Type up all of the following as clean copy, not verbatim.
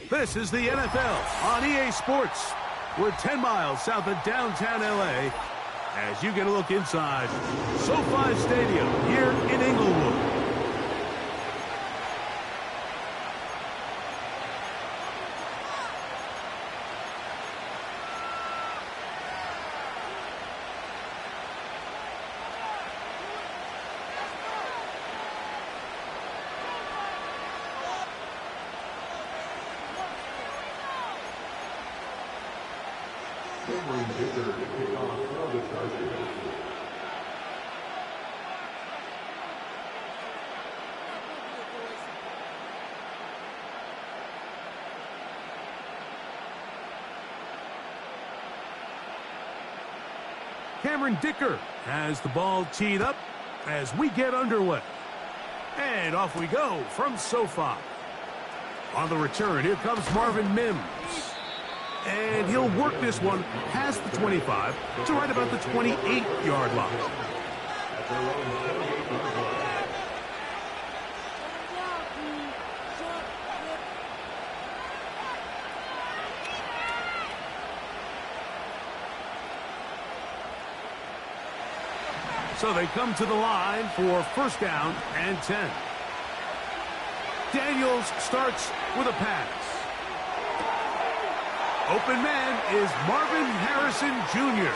This is the NFL on EA Sports. We're 10 miles south of downtown LA as you get a look inside SoFi Stadium here in Inglewood. Cameron Dicker has the ball teed up as we get underway. And off we go from SoFi. On the return, here comes Marvin Mims. And he'll work this one past the 25 to right about the 28-yard line. So they come to the line for first down and 10. Daniels starts with a pass. Open man is Marvin Harrison Jr.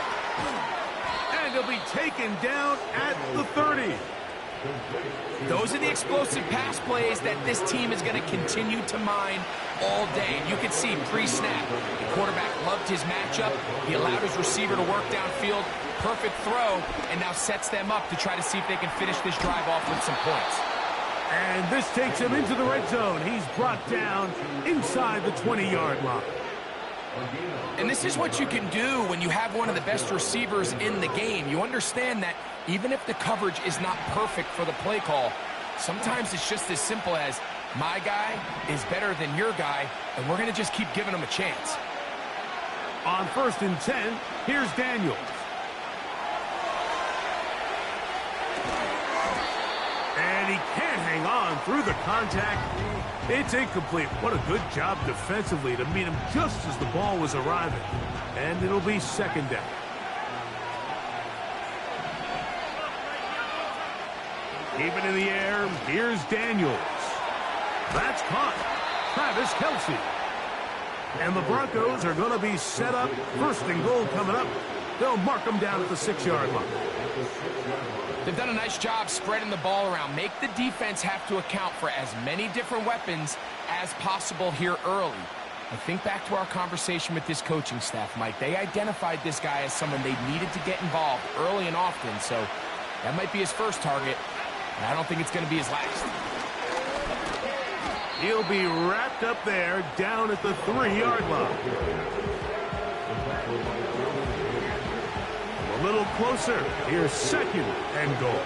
And he'll be taken down at the 30. Those are the explosive pass plays that this team is going to continue to mine all day. And you can see pre-snap, the quarterback loved his matchup. He allowed his receiver to work downfield. Perfect throw, and now sets them up to try to see if they can finish this drive off with some points. And this takes him into the red zone. He's brought down inside the 20-yard line. And this is what you can do when you have one of the best receivers in the game. You understand that even if the coverage is not perfect for the play call, sometimes it's just as simple as, my guy is better than your guy, and we're going to just keep giving him a chance. On first and 10, here's Daniels. And he can't hang on through the contact. It's incomplete. What a good job defensively to meet him just as the ball was arriving. And it'll be second down. Keep it in the air. Here's Daniels. That's caught. Travis Kelce. And the Broncos are going to be set up. First and goal coming up. They'll mark them down at the 6-yard line. They've done a nice job spreading the ball around. Make the defense have to account for as many different weapons as possible here early. I think back to our conversation with this coaching staff, Mike. They identified this guy as someone they needed to get involved early and often, so that might be his first target, and I don't think it's going to be his last. He'll be wrapped up there down at the 3-yard line. A little closer. Here's second and goal.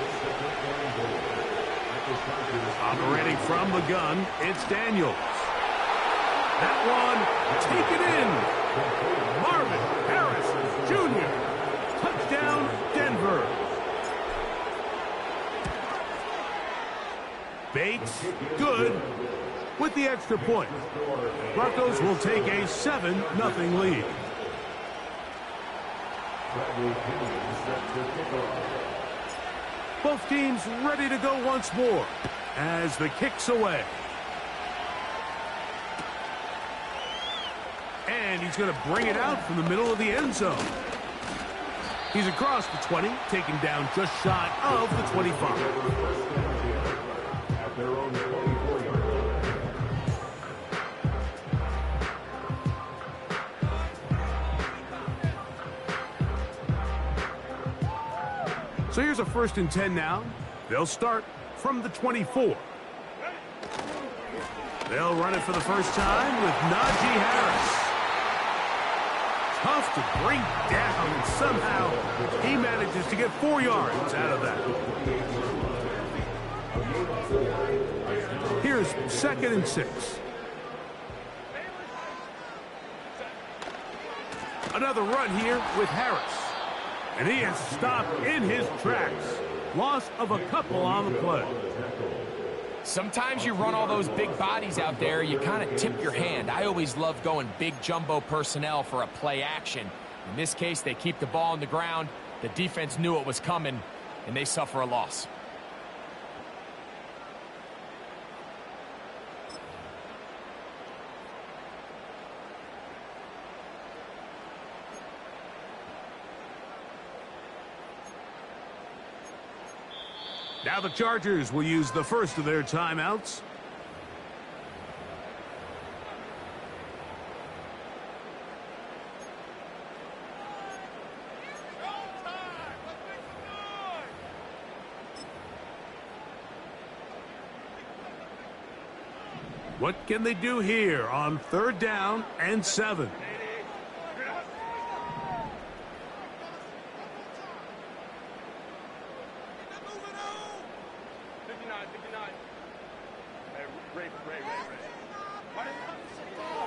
Operating from the gun, it's Daniels. That one, take it in. Marvin Harrison Jr. Touchdown, Denver. Bates, good, with the extra point. Broncos will take a 7-0 lead. Both teams ready to go once more as the kick's away. And he's going to bring it out from the middle of the end zone. He's across the 20, taken down just shy of the 25. So here's a first and 10 now. They'll start from the 24. They'll run it for the first time with Najee Harris. Tough to bring down, and somehow he manages to get 4 yards out of that. Here's second and 6. Another run here with Harris. And he is stopped in his tracks. Loss of a couple on the play. Sometimes you run all those big bodies out there, you kind of tip your hand. I always love going big jumbo personnel for a play action. In this case, they keep the ball on the ground. The defense knew it was coming, and they suffer a loss. Now the Chargers will use the first of their timeouts. What can they do here on 3rd down and 7?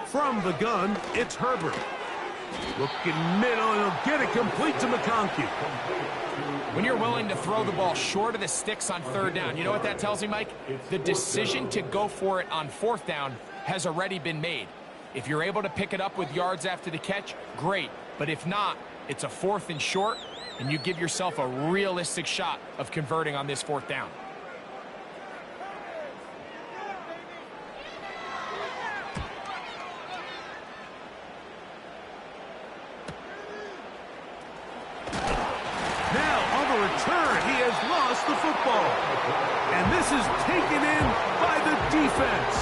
From the gun, it's Herbert. Looking middle, and he'll get it complete to McConkey. When you're willing to throw the ball short of the sticks on 3rd down, you know what that tells me, Mike? The decision to go for it on 4th down has already been made. If you're able to pick it up with yards after the catch, great. But if not, it's a 4th and short, and you give yourself a realistic shot of converting on this 4th down. He has lost the football. And this is taken in by the defense.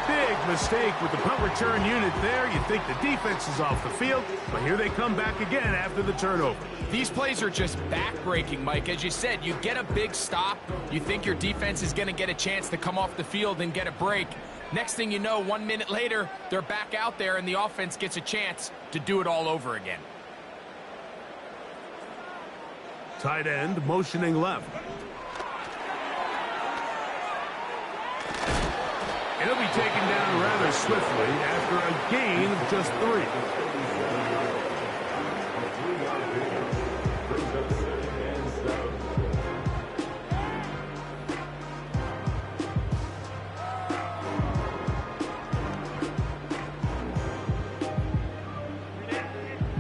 Big mistake with the punt return unit there. You think the defense is off the field, but here they come back again after the turnover. These plays are just back-breaking, Mike. As you said, you get a big stop. You think your defense is going to get a chance to come off the field and get a break. Next thing you know, 1 minute later, they're back out there, and the offense gets a chance to do it all over again. Tight end motioning left. It'll be taken down rather swiftly after a gain of just 3.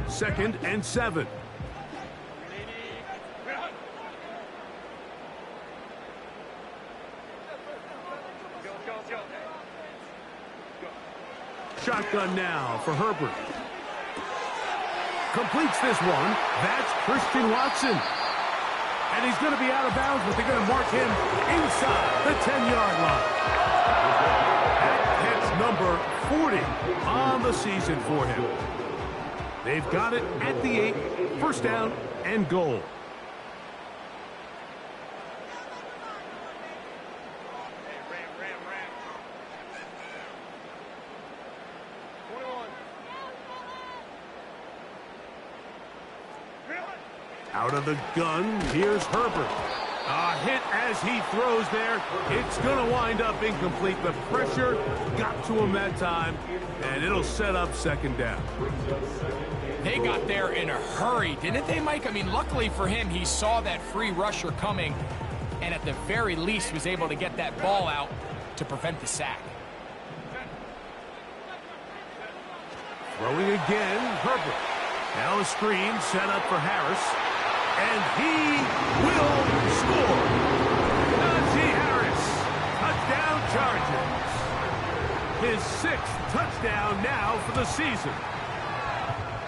Second and 7. Shotgun now for Herbert. Completes this one. That's Christian Watson. And he's going to be out of bounds, but they're going to mark him inside the 10-yard line. That's number 40 on the season for him. They've got it at the 8. 1st down and goal. Out of the gun, here's Herbert. A hit as he throws there. It's going to wind up incomplete. The pressure got to him that time, and it'll set up 2nd down. They got there in a hurry, didn't they, Mike? I mean, luckily for him, he saw that free rusher coming, and at the very least was able to get that ball out to prevent the sack. Throwing again, Herbert. Now a screen set up for Harris. And he will score. Najee Harris, touchdown Chargers. His 6th touchdown now for the season.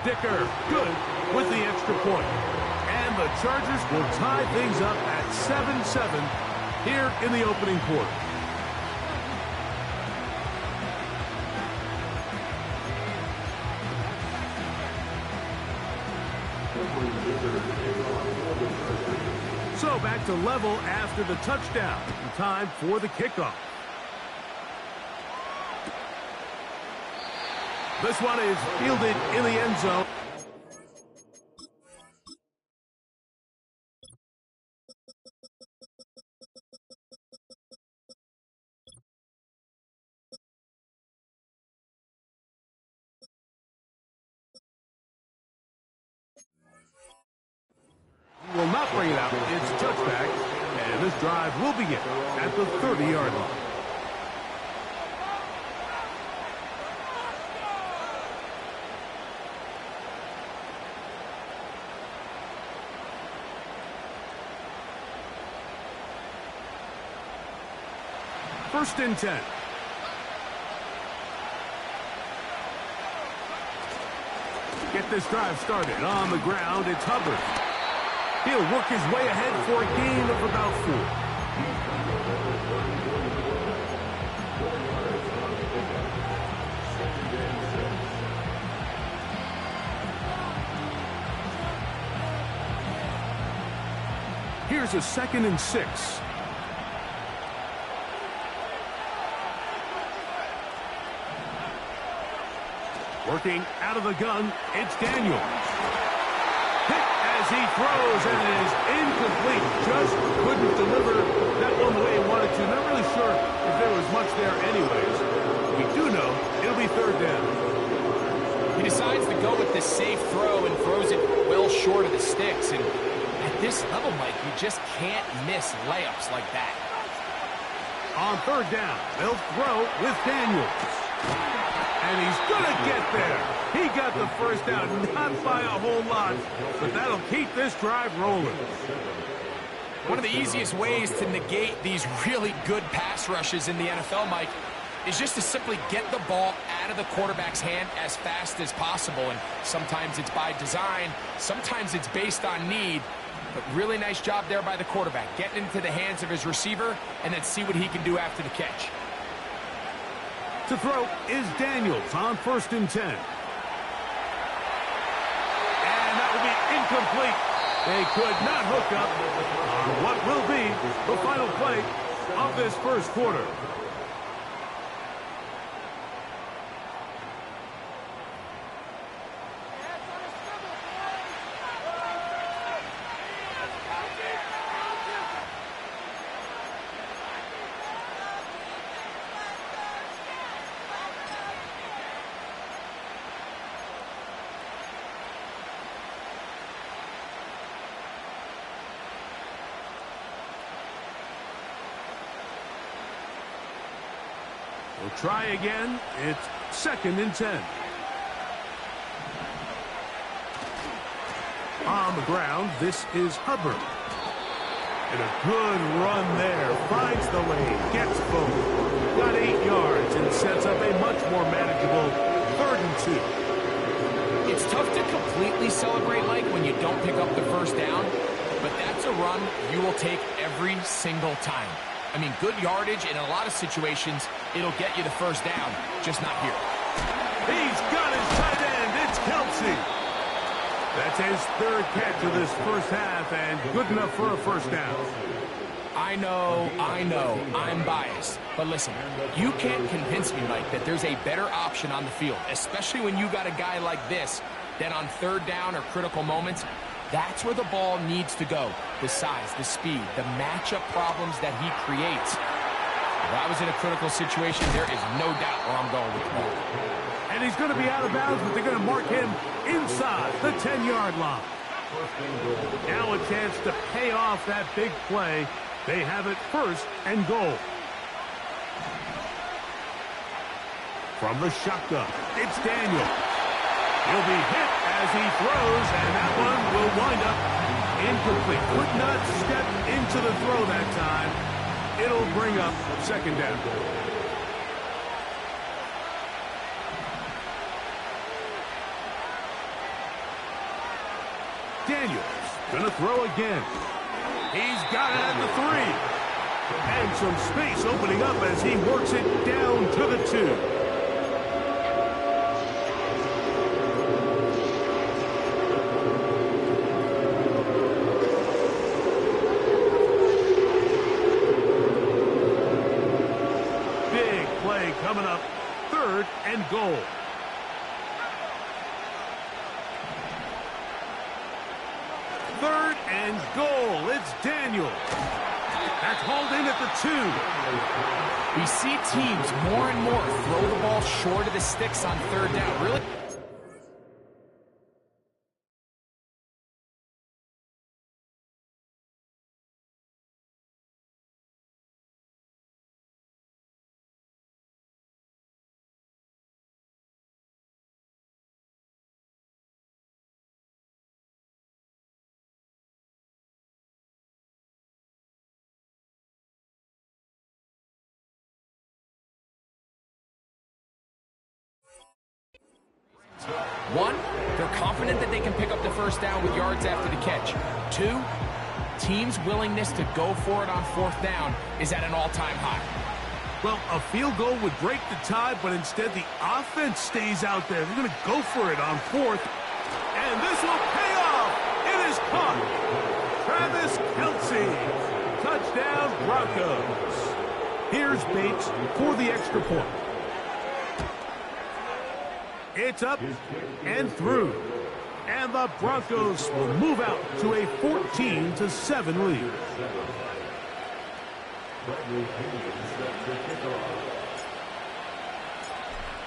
Dicker, good with the extra point. And the Chargers will tie things up at 7-7 here in the opening quarter. So back to level after the touchdown. Time for the kickoff. This one is fielded in the end zone. Will not bring it out. It's a touchback. And this drive will begin at the 30-yard line. First and 10. Get this drive started on the ground. It's Hubbard. He'll work his way ahead for a gain of about 4. Here's a 2nd and 6. Working out of the gun, it's Daniels. Hit as he throws, and it is incomplete. Just couldn't deliver that one the way he wanted to. Not really sure if there was much there anyways. We do know it'll be 3rd down. He decides to go with the safe throw and throws it well short of the sticks. And at this level, Mike, you just can't miss layups like that. On 3rd down, they'll throw with Daniels. And he's going to get there. He got the first down, not by a whole lot, but that'll keep this drive rolling. One of the easiest ways to negate these really good pass rushes in the NFL, Mike, is just to simply get the ball out of the quarterback's hand as fast as possible. And sometimes it's by design, sometimes it's based on need. But really nice job there by the quarterback, getting into the hands of his receiver and then see what he can do after the catch. To throw is Daniels on 1st and 10. And that will be incomplete. They could not hook up on what will be the final play of this first quarter. We'll try again. It's 2nd and 10. On the ground, this is Hubbard. And a good run there. Finds the lane. Gets both. Got 8 yards and sets up a much more manageable 3rd and 2. It's tough to completely celebrate, Mike, when you don't pick up the first down. But that's a run you will take every single time. I mean, good yardage, in a lot of situations, it'll get you the first down, just not here. He's got his tight end. It's Kelsey. That's his 3rd catch of this first half, and good enough for a first down. I know, I'm biased. But listen, you can't convince me, Mike, that there's a better option on the field, especially when you got a guy like this, that on 3rd down or critical moments, that's where the ball needs to go. The size, the speed, the matchup problems that he creates. If I was in a critical situation, there is no doubt where I'm going with the ball. And he's going to be out of bounds, but they're going to mark him inside the 10-yard line. Now a chance to pay off that big play. They have it 1st and goal. From the shotgun, it's Daniel. He'll be hit as he throws, and that one will wind up incomplete. Could not step into the throw that time. It'll bring up 2nd down. Daniels gonna throw again. He's got it at the 3. And some space opening up as he works it down to the 2. Coming up, 3rd and goal. Third and goal. It's Daniels. That's hauled in at the 2. We see teams more and more throw the ball short of the sticks on 3rd down. Really? One, they're confident that they can pick up the first down with yards after the catch. Two, team's willingness to go for it on fourth down is at an all-time high. Well, a field goal would break the tie, but instead the offense stays out there. They're going to go for it on fourth. And this will pay off. It is caught. Travis Kelce. Touchdown, Broncos. Here's Bates for the extra point. It's up and through. And the Broncos will move out to a 14-7 lead.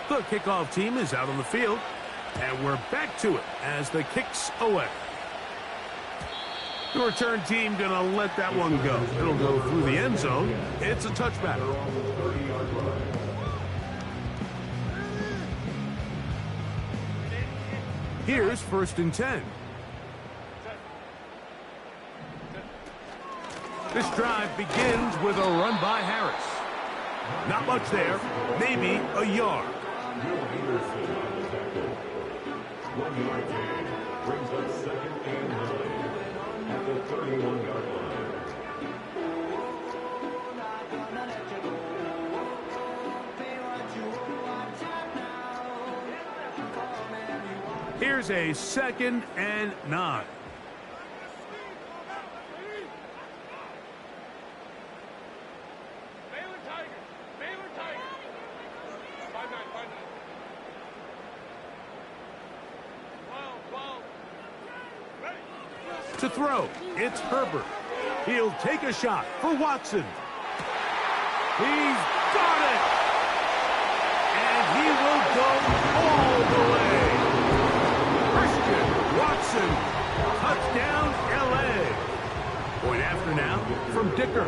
The kickoff team is out on the field, and we're back to it as the kick's away. The return team going to let that one go. It'll go through the end zone. It's a touchback. Here's 1st and 10. This drive begins with a run by Harris. Not much there, maybe a yard. 1 yard gain brings up 2nd and 9 at the 31-yard line. Here's a 2nd and 9. To throw, it's Herbert. He'll take a shot for Watson. He's got it! And he will go all the way. Christian Watson, touchdown LA. Point after now from Dicker.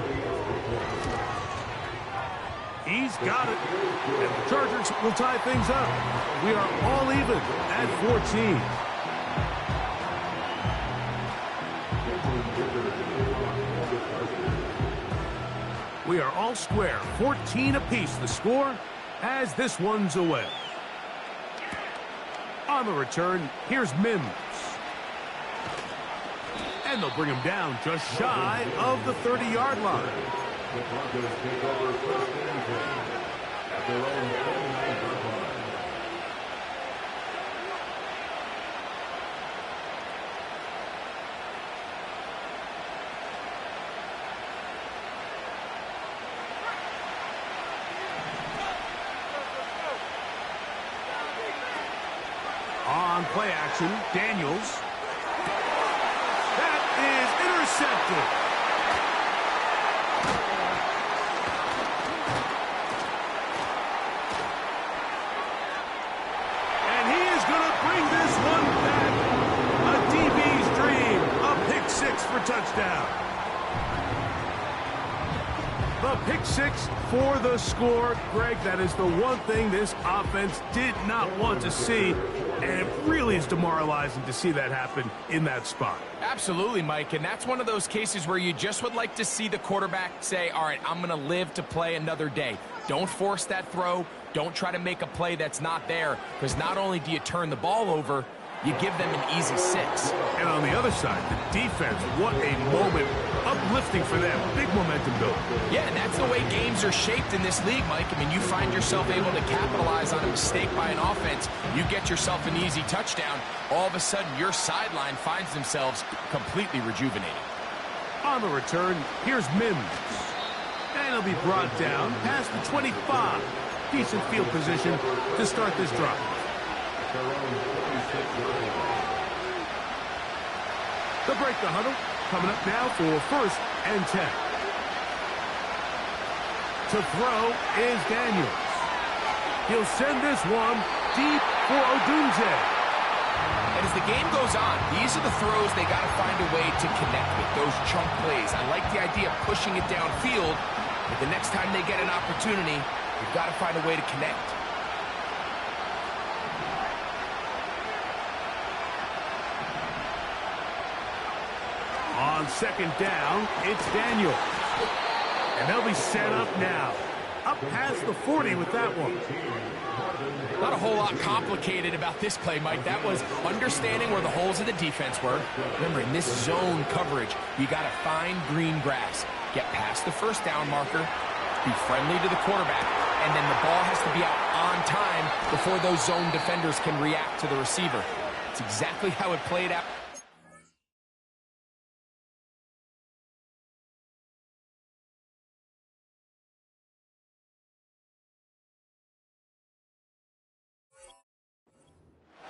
He's got it. And the Chargers will tie things up. We are all even at 14. We are all square, 14 apiece the score as this one's away. On the return, here's Mims. And they'll bring him down just shy of the 30-yard line. The Broncos take over 1st and 10 at their own 29-yard line. On play action, Daniels. That is intercepted. And he is going to bring this one back. A DB's dream. A pick six for touchdown. The pick six for the score. Greg, that is the one thing this offense did not want to see. And it really is demoralizing to see that happen in that spot. Absolutely, Mike, and that's one of those cases where you just would like to see the quarterback say, all right, I'm going to live to play another day. Don't force that throw. Don't try to make a play that's not there, because not only do you turn the ball over, you give them an easy 6. And on the other side, the defense, what a moment. Uplifting for them. Big momentum build. Yeah, and that's the way games are shaped in this league, Mike. I mean, you find yourself able to capitalize on a mistake by an offense. You get yourself an easy touchdown. All of a sudden, your sideline finds themselves completely rejuvenated. On the return, here's Mims. And he'll be brought down past the 25. Decent field position to start this drive. They'll break the huddle. Coming up now for 1st and 10. To throw is Daniels. He'll send this one deep for Odunze. And as the game goes on, these are the throws they got to find a way to connect with, those chunk plays. I like the idea of pushing it downfield, but the next time they get an opportunity, you've got to find a way to connect. On 2nd down, it's Daniels. And they'll be set up now. up past the 40 with that one. Not a whole lot complicated about this play, Mike. That was understanding where the holes of the defense were. Remember, in this zone coverage, you got to find green grass. Get past the first down marker, be friendly to the quarterback, and then the ball has to be out on time before those zone defenders can react to the receiver. It's exactly how it played out.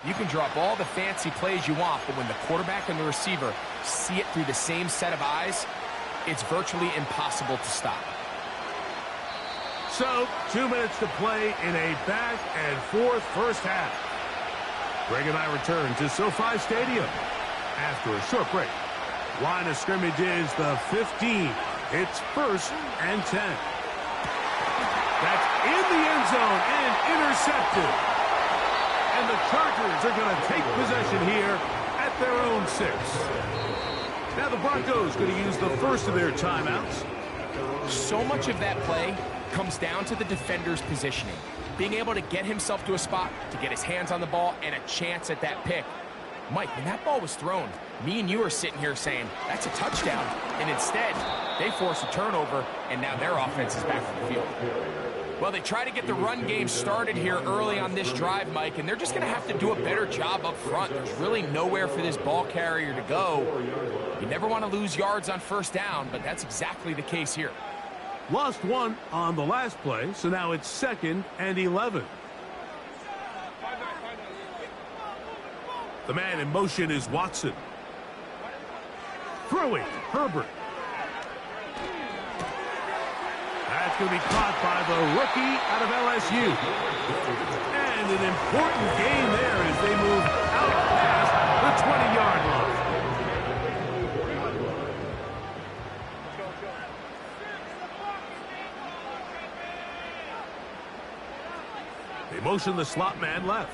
You can drop all the fancy plays you want, but when the quarterback and the receiver see it through the same set of eyes, it's virtually impossible to stop. So, 2 minutes to play in a back-and-forth first half. Greg and I return to SoFi Stadium after a short break. Line of scrimmage is the 15. It's 1st and 10. That's in the end zone and intercepted. And the Chargers are going to take possession here at their own 6. Now the Broncos going to use the first of their timeouts. So much of that play comes down to the defender's positioning. Being able to get himself to a spot, to get his hands on the ball, and a chance at that pick. Mike, when that ball was thrown, me and you are sitting here saying, that's a touchdown. And instead, they force a turnover, and now their offense is back on the field. Well, they try to get the run game started here early on this drive, Mike, and they're just going to have to do a better job up front. There's really nowhere for this ball carrier to go. You never want to lose yards on first down, but that's exactly the case here. Lost one on the last play, so now it's 2nd and 11. The man in motion is Watson. Throwing, Herbert. That's going to be caught by the rookie out of LSU. And an important gain there as they move out past the 20-yard line. They motion the slot man left.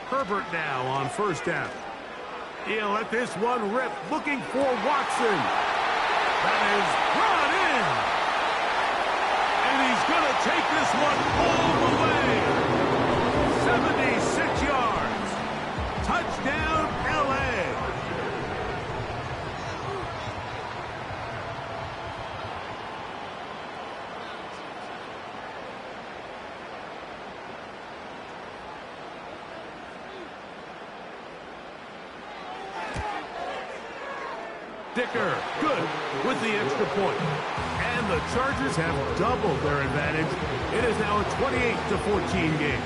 Herbert now on first down. He'll let this one rip, looking for Watson. That is brought in. And he's going to take this one all the way. 76 yards. Touchdown, L.A. Dicker, good with the extra point. And the Chargers have doubled their advantage. It is now a 28-14 game.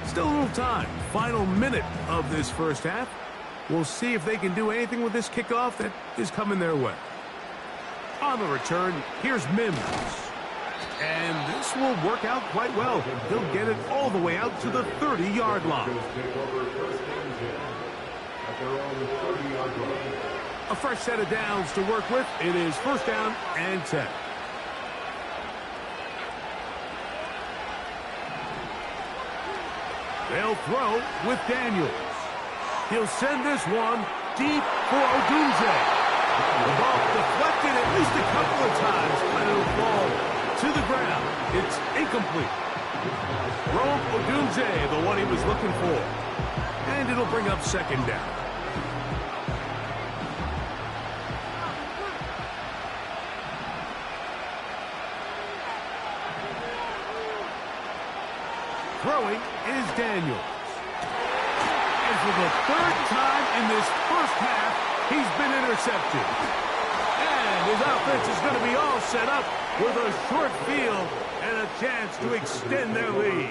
Still a little time. Final minute of this first half. We'll see if they can do anything with this kickoff that is coming their way. On the return, here's Mims. And this will work out quite well. He'll get it all the way out to the 30-yard line. A fresh set of downs to work with. It is 1st down and 10. They'll throw with Daniels. He'll send this one deep for Odunze. The ball deflected at least a couple of times, but it'll fall to the ground. It's incomplete. Rome Odunze, the one he was looking for. And it'll bring up 2nd down. Throwing is Daniels. And for the 3rd time in this first half, he's been intercepted. And his offense is going to be all set up with a short field and a chance to extend their lead.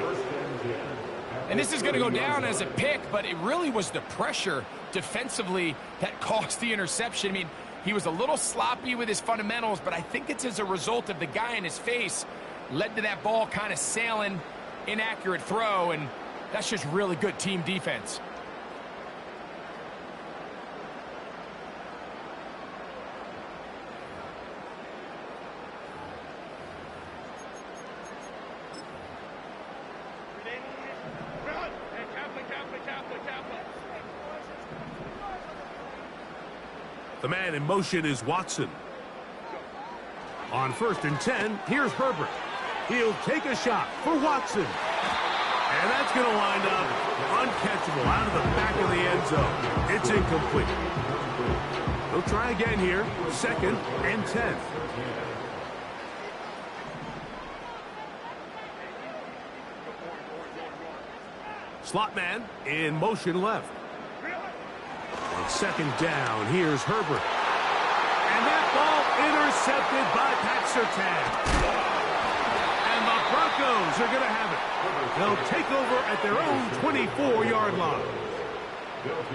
And this is going to go down as a pick, but it really was the pressure defensively that caused the interception. I mean, he was a little sloppy with his fundamentals, but I think it's as a result of the guy in his face led to that ball kind of sailing, inaccurate throw, and that's just really good team defense. The man in motion is Watson. On 1st and 10, here's Herbert. He'll take a shot for Watson. And that's going to wind up uncatchable out of the back of the end zone. It's incomplete. He'll try again here. 2nd and 10. Slot man in motion left. On 2nd down, here's Herbert. And that ball intercepted by Pat Surtain. And the Broncos are going to have it. They'll take over at their own 24-yard line.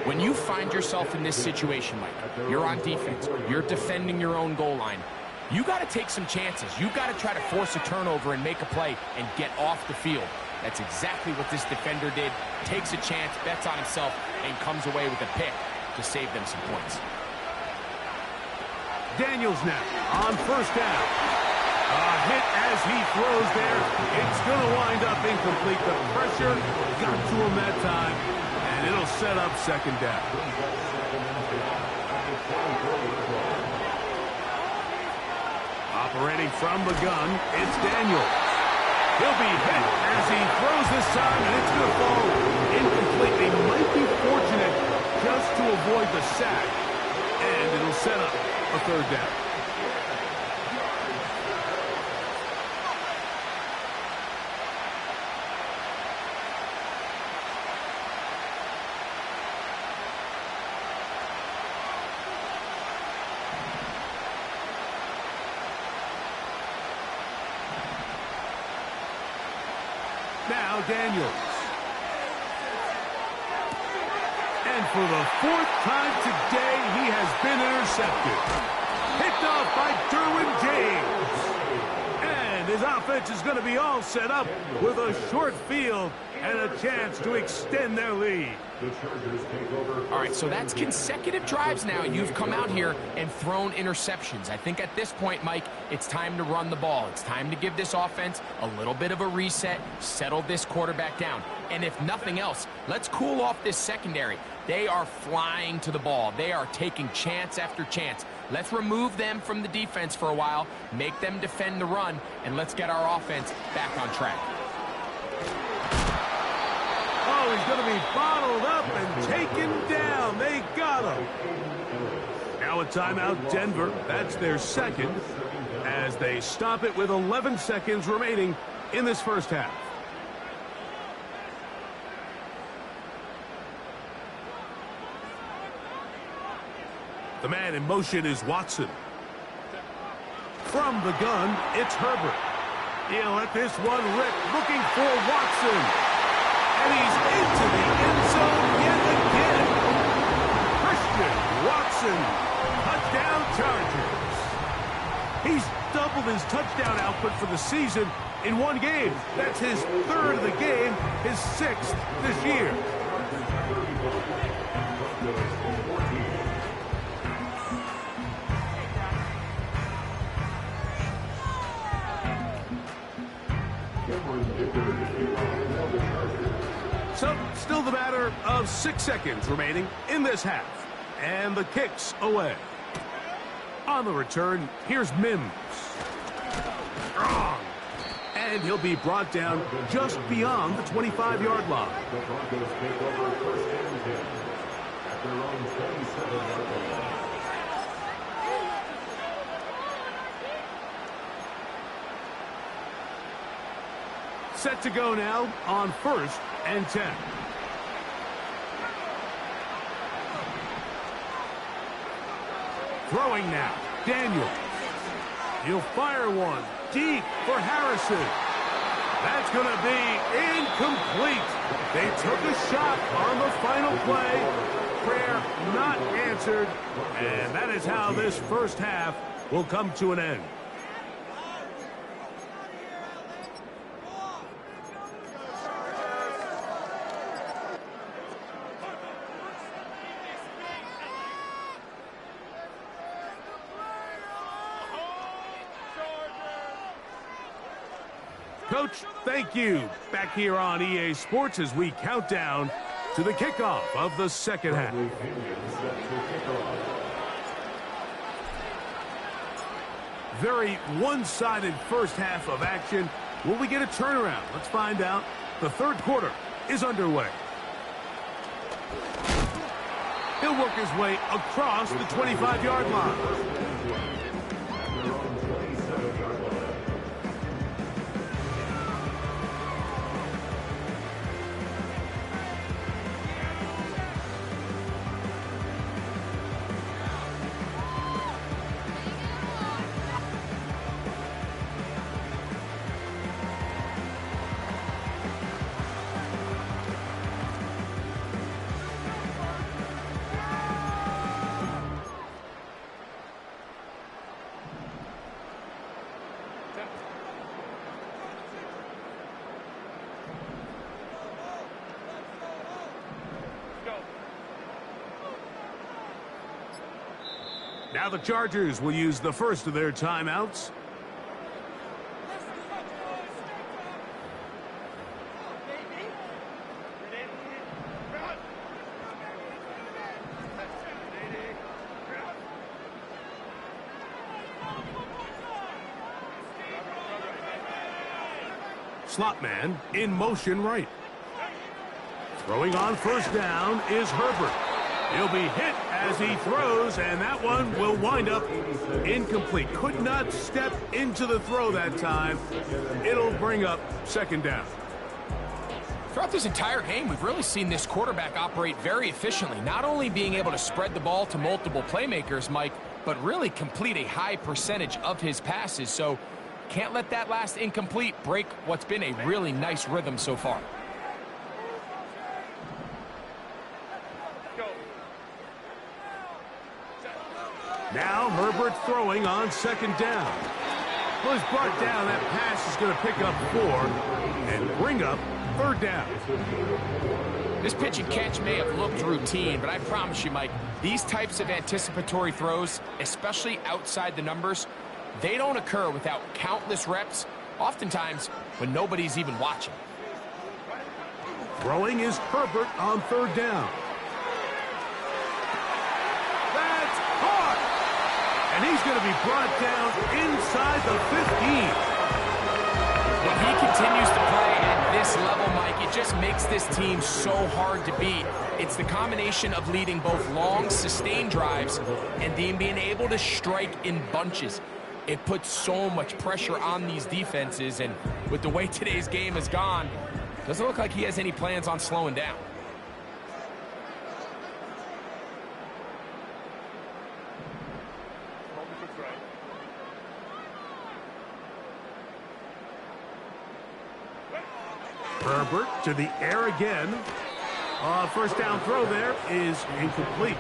When you find yourself in this situation, Mike, you're on defense, you're defending your own goal line, you got to take some chances. You got to try to force a turnover and make a play and get off the field. That's exactly what this defender did. Takes a chance, bets on himself, and comes away with a pick to save them some points. Daniels now on 1st down. A hit as he throws there. It's going to wind up incomplete. The pressure got to him that time, and it'll set up 2nd down. Operating from the gun, it's Daniels. He'll be hit as he throws this time, and it's going to fall incomplete. They might be fortunate just to avoid the sack, and it'll set up a 3rd down. Now Daniels. And for the 4th time today, he has been intercepted. Picked off by Derwin James. And his offense is going to be all set up with a short field and a chance to extend their lead. All right, so that's consecutive drives now. You've come out here and thrown interceptions. I think at this point, Mike, it's time to run the ball. It's time to give this offense a little bit of a reset, settle this quarterback down. And if nothing else, let's cool off this secondary. They are flying to the ball. They are taking chance after chance. Let's remove them from the defense for a while, make them defend the run, and let's get our offense back on track. Oh, he's going to be bottled up and taken down. They got him. Now a timeout, Denver. That's their 2nd as they stop it with 11 seconds remaining in this 1st half. The man in motion is Watson. From the gun, it's Herbert. He'll let this one rip, looking for Watson. And he's into the end zone yet again. Christian Watson, touchdown Chargers. He's doubled his touchdown output for the season in one game. That's his 3rd of the game, his 6th this year. So, still the matter of 6 seconds remaining in this half. And the kick's away. On the return, here's Mims. Strong. And he'll be brought down just beyond the 25-yard line. The Broncos take over 1st and 10 at their own 27-yard line. Set to go now on 1st and 10. Throwing now, Daniels. He'll fire one deep for Harrison. That's going to be incomplete. They took a shot on the final play. Prayer not answered. And that is how this 1st half will come to an end. Coach, thank you. Back here on EA Sports as we count down to the kickoff of the 2nd half. Very one-sided first half of action. Will we get a turnaround? Let's find out. The third quarter is underway. He'll work his way across the 25-yard line. Now the Chargers will use the first of their timeouts. Slot man in motion right. Throwing on first down is Herbert. He'll be hit as he throws, and that one will wind up incomplete. Could not step into the throw that time. It'll bring up second down. Throughout this entire game, we've really seen this quarterback operate very efficiently, not only being able to spread the ball to multiple playmakers, Mike, but really complete a high percentage of his passes. So can't let that last incomplete break what's been a really nice rhythm so far. Now Herbert throwing on second down. Well, he's brought down. That pass is going to pick up 4 and bring up third down. This pitch and catch may have looked routine, but I promise you, Mike, these types of anticipatory throws, especially outside the numbers, they don't occur without countless reps, oftentimes when nobody's even watching. Throwing is Herbert on third down. That's caught! And he's going to be brought down inside the 15. When he continues to play at this level, Mike, it just makes this team so hard to beat. It's the combination of leading both long, sustained drives and then being able to strike in bunches. It puts so much pressure on these defenses, and with the way today's game has gone, doesn't look like he has any plans on slowing down. Herbert to the air again. First down throw there is incomplete.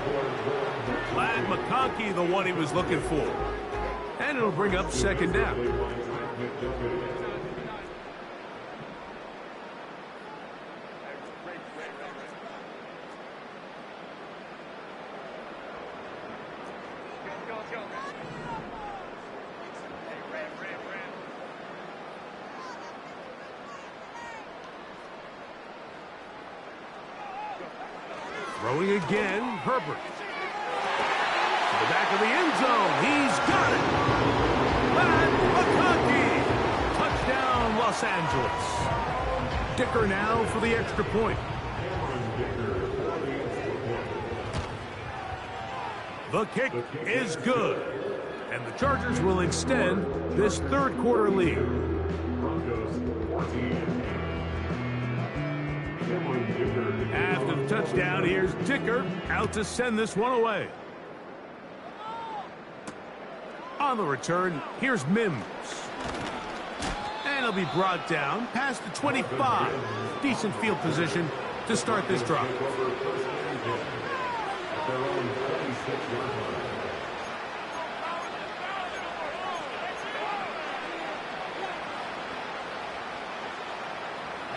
Glad McConkey, the one he was looking for. And it'll bring up second down. Throwing again, Herbert. To the back of the end zone. He's got it. Glad McConkey. Touchdown, Los Angeles. Dicker now for the extra point. The kick is good. And the Chargers will extend this third quarter lead. Broncos 14. After the touchdown, here's Dicker out to send this one away. On the return, here's Mims. And he'll be brought down past the 25. Decent field position to start this drive.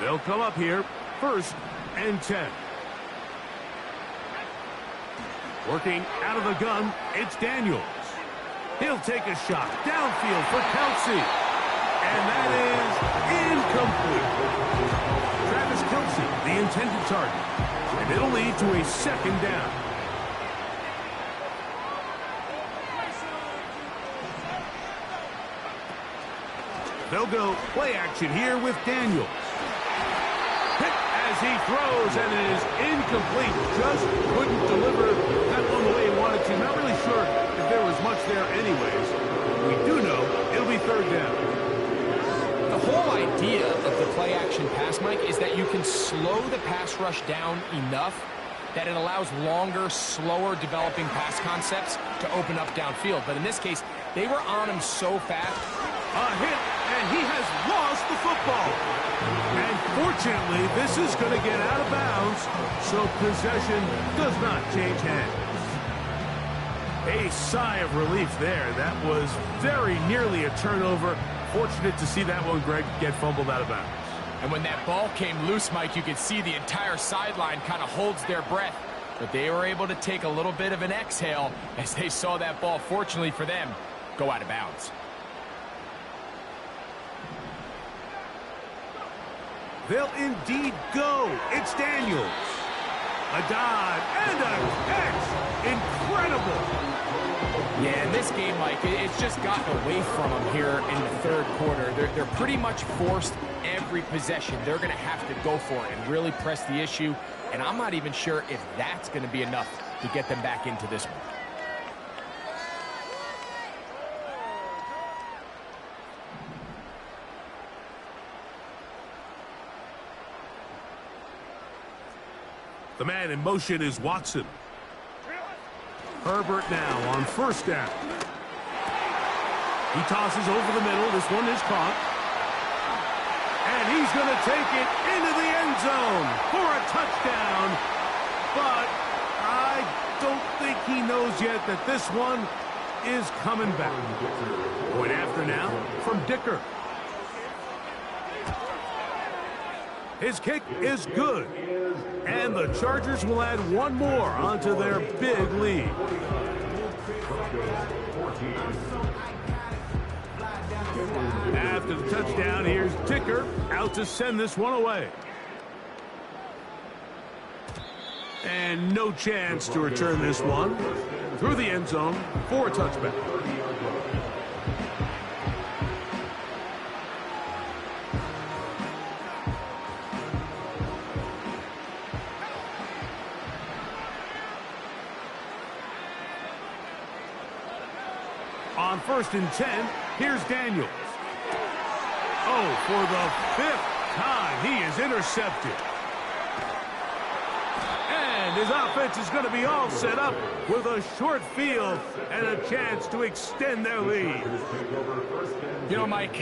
They'll come up here, 1st and 10. Working out of the gun, it's Daniels. He'll take a shot downfield for Kelsey. And that is incomplete. Travis Kelsey, the intended target. And it'll lead to a second down. They'll go play action here with Daniels. Hit as he throws, and it is incomplete. Just couldn't deliver that one the way he wanted to. Not really sure if there was much there anyways. We do know it'll be third down. The whole idea of the play-action pass, Mike, is that you can slow the pass rush down enough that it allows longer, slower developing pass concepts to open up downfield. But in this case, they were on him so fast. A hit, and he has lost the football. And fortunately, this is going to get out of bounds, so possession does not change hands. A sigh of relief there. That was very nearly a turnover. Fortunate to see that one, Greg, get fumbled out of bounds. And when that ball came loose, Mike, you could see the entire sideline kind of holds their breath. But they were able to take a little bit of an exhale as they saw that ball, fortunately for them, go out of bounds. They'll indeed go. It's Daniels. A dive and a catch. Incredible. Yeah, in this game, Mike, it's just gotten away from them here in the third quarter. They're pretty much forced every possession. They're going to have to go for it and really press the issue. And I'm not even sure if that's going to be enough to get them back into this one. The man in motion is Watson. Herbert now on first down. He tosses over the middle. This one is caught. And he's going to take it into the end zone for a touchdown. But I don't think he knows yet that this one is coming back. Point after now from Dicker. His kick is good. And the Chargers will add one more onto their big lead. After the touchdown, here's Dicker out to send this one away. And no chance to return this one through the end zone for a touchback. On 1st and 10, here's Daniels. Oh, for the 5th time, he is intercepted. And his offense is going to be all set up with a short field and a chance to extend their lead. You know, Mike,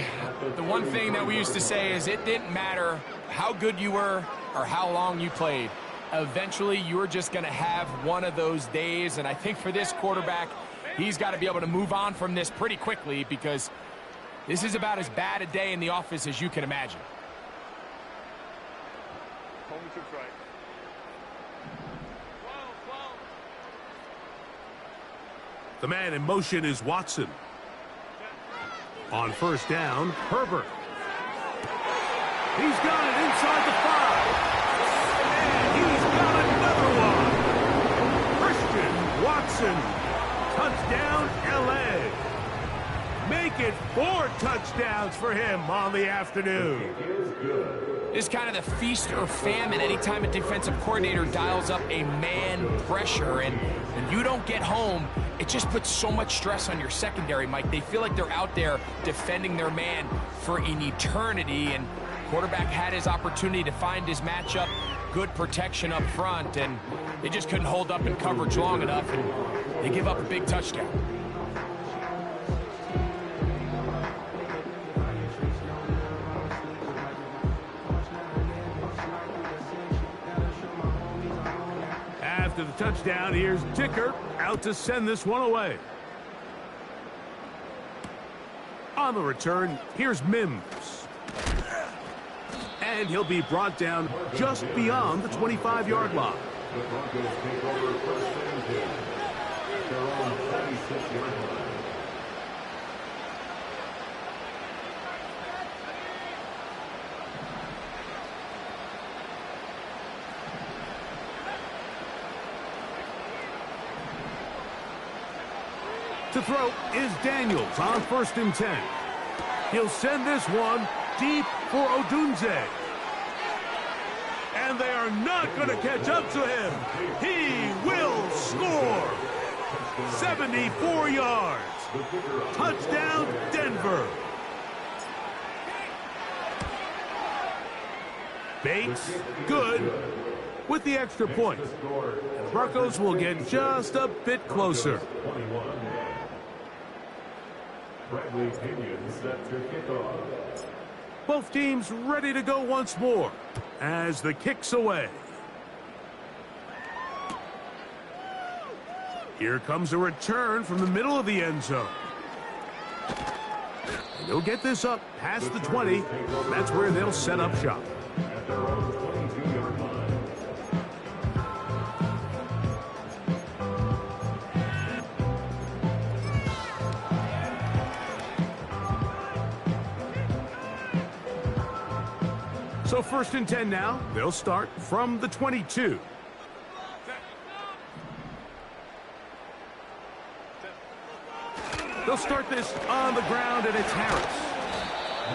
the one thing that we used to say is it didn't matter how good you were or how long you played. Eventually, you were just going to have one of those days, and I think for this quarterback, he's got to be able to move on from this pretty quickly because this is about as bad a day in the office as you can imagine. The man in motion is Watson. On 1st down, Herbert. He's got it inside the 5. And he's got another one. Christian Watson. Touchdown, L.A. Make it 4 touchdowns for him on the afternoon. It's kind of the feast or famine anytime a defensive coordinator dials up a man pressure. And when you don't get home, it just puts so much stress on your secondary, Mike. They feel like they're out there defending their man for an eternity. And quarterback had his opportunity to find his matchup. Good protection up front, and they just couldn't hold up in coverage long enough, and they give up a big touchdown. After the touchdown, here's Dicker out to send this one away. On the return, here's Mims. And he'll be brought down just beyond the 25-yard line. The Broncos take over 1st and 10. Their own 26-yard line. To throw is Daniels on 1st and 10. He'll send this one deep for Odunze. And they are not going to catch up to him. He will score. 74 yards. Touchdown, Denver. Bates, good, with the extra point. And the Broncos will get just a bit closer. Both teams ready to go once more as the kick's away. Here comes a return from the middle of the end zone. And they'll get this up past the 20. That's where they'll set up shop. At their own 22-yard line. So 1st and 10 now. They'll start from the 22. They'll start this on the ground, and it's Harris.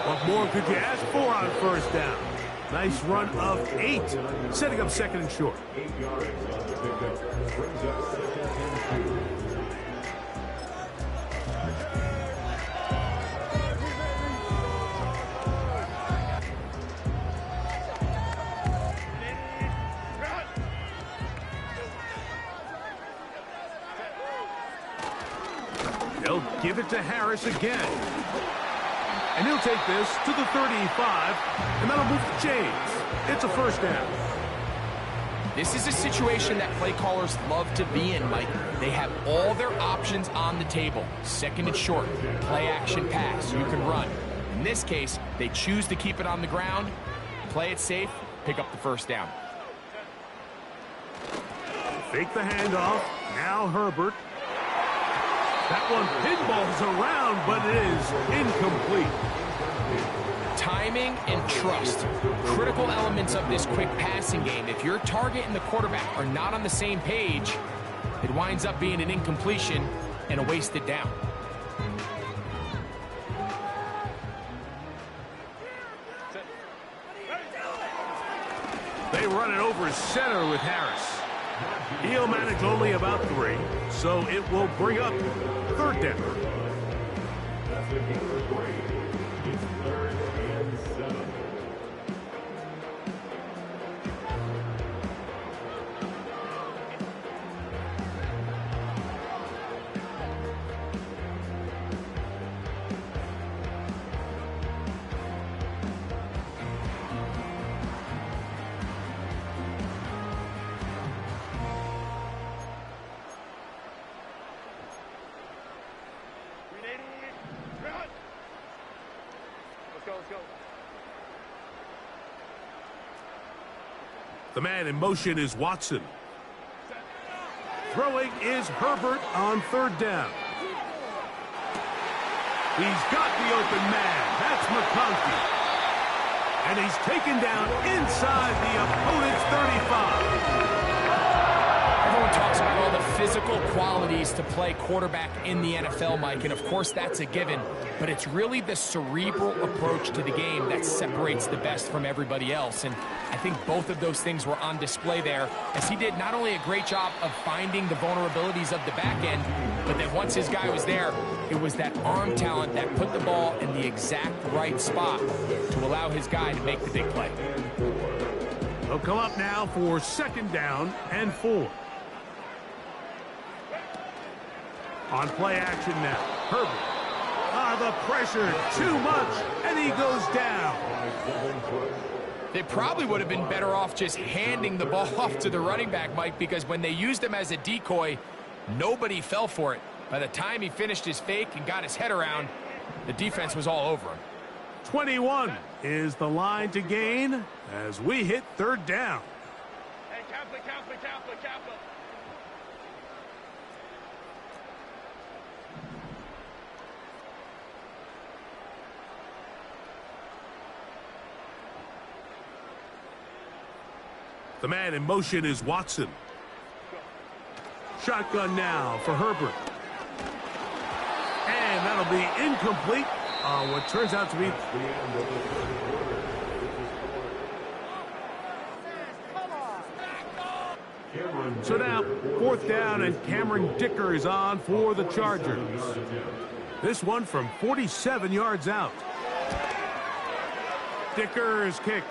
What more could you ask for on 1st down? Nice run of 8, setting up 2nd and short. 8 yards on the pickup. Brings up 2nd and 2. They'll give it to Harris again. And he'll take this to the 35, and that'll move the chains. It's a 1st down. This is a situation that play callers love to be in, Mike. They have all their options on the table. 2nd and short, play action pass, you can run. In this case, they choose to keep it on the ground, play it safe, pick up the 1st down. Fake the handoff. Now Herbert. That one pinballs around, but it is incomplete. Timing and trust, critical elements of this quick passing game. If your target and the quarterback are not on the same page, it winds up being an incompletion and a wasted down. They run it over center with Harris. He'll manage only about 3, so it will bring up 3rd down. That's a gain of 3. It's 3rd and 7. The man in motion is Watson. Throwing is Herbert on 3rd down. He's got the open man. That's McConkey. And he's taken down inside the opponent's 35. Everyone talks about all the physical qualities to play quarterback in the NFL, Mike, and of course that's a given, but it's really the cerebral approach to the game that separates the best from everybody else, and I think both of those things were on display there, as he did not only a great job of finding the vulnerabilities of the back end, but then once his guy was there, it was that arm talent that put the ball in the exact right spot to allow his guy to make the big play. They'll come up now for 2nd down and 4. On play action now, Herbert. The pressure, too much, and he goes down. They probably would have been better off just handing the ball off to the running back, Mike, because when they used him as a decoy, nobody fell for it. By the time he finished his fake and got his head around, the defense was all over him. 21 is the line to gain as we hit 3rd down. Hey, Catholic. The man in motion is Watson. Shotgun now for Herbert. And that'll be incomplete what turns out to be... So now, 4th down, and Cameron Dicker is on for the Chargers. This one from 47 yards out. Dicker's kick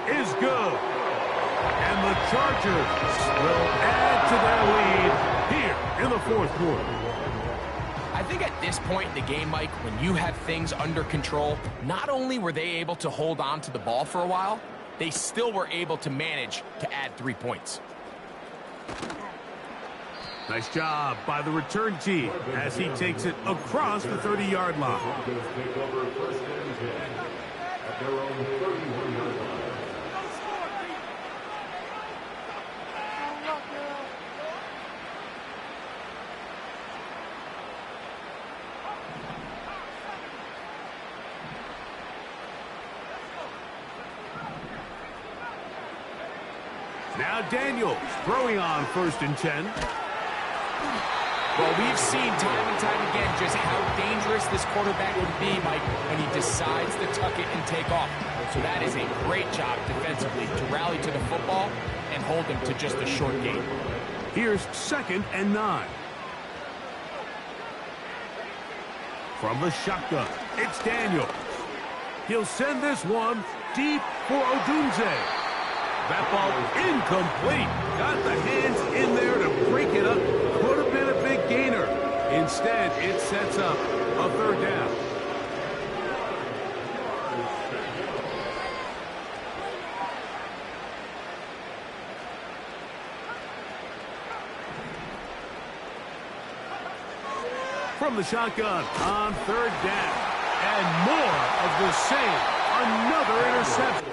is good. And the Chargers will add to their lead here in the 4th quarter. I think at this point in the game, Mike, when you have things under control, not only were they able to hold on to the ball for a while, they still were able to manage to add 3 points. Nice job by the return team as he takes it across the 30-yard line. Broncos take over 1st and 10 at their own 31-yard line. Now Daniels throwing on 1st and 10. Well, we've seen time and time again just how dangerous this quarterback can be, Mike, when he decides to tuck it and take off. So that is a great job defensively to rally to the football and hold him to just a short gain. Here's 2nd and 9. From the shotgun, it's Daniels. He'll send this one deep for Odunze. That ball incomplete. Got the hands in there to break it up. Could have been a big gainer. Instead, it sets up a 3rd down. From the shotgun on 3rd down. And more of the same. Another interception.